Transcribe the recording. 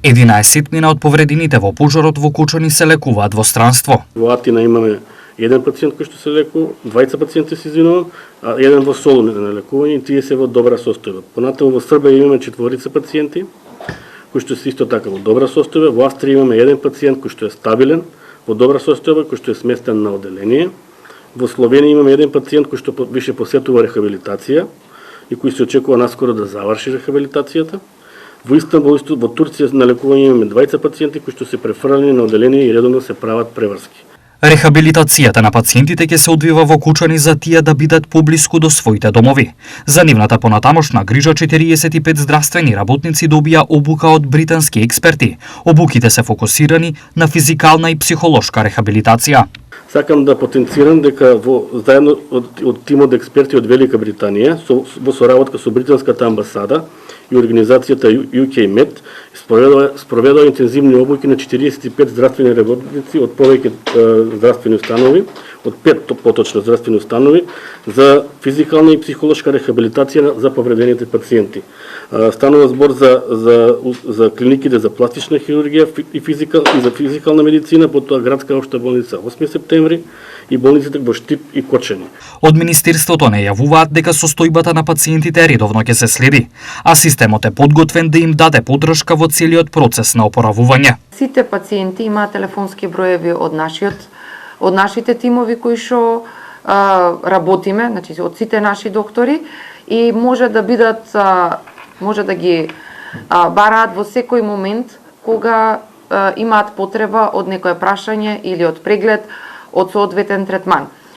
11 од повредените во пожарот во Кучани се лекуваат во странство. Во Атина имаме еден пациент кој што се лекува, 20 пациенти се извинувам, а еден во Солун на лекување и тие се во добра состојба. Понатаму во Србија имаме 4 пациенти кои што се исто така во добра состојба. Во Австрија имаме еден пациент кој што е стабилен, во добра состојба, кој што е сместен на оделение. Во Словенија имаме еден пациент кој што више посетува рехабилитација и кој се очекува наскоро да заврши рехабилитацијата. Во Истанбул, во Турција на лекување имаме 20 пациенти кои што се префрлени на оделение и редовно се прават преврски. Рехабилитацијата на пациентите ќе се одвива во Кучани за тие да бидат поблиску до своите домови. За нивната понатамошна грижа 45 здравствени работници добија обука од британски експерти. Обуките се фокусирани на физикална и психолошка рехабилитација. Сакам да потенцирам дека заедно од тимот експерти од Велика Британија во соработка со британската амбасада и организацијата UK Med спроведува интензивни обуки на 45 здравствени работници од повеќе здравствени установи, од 5 поточно здравствени установи за физикална и психолошка рехабилитација за повредените пациенти. Станува збор за клиниките за пластична хирургија и за физикална медицина, потоа градска општа болница 8 септември и болниците во Штип и Кочани. Од Министерството не јавуваат дека состојбата на пациентите редовно ќе се следи, а системот е подготвен да им даде поддршка во целиот процес на опоравување. Сите пациенти имаат телефонски броеви од нашите тимови кои што работиме, значи од сите наши доктори и може да ги бараат во секој момент кога имаат потреба од некое прашање или од преглед, од соодветен третман.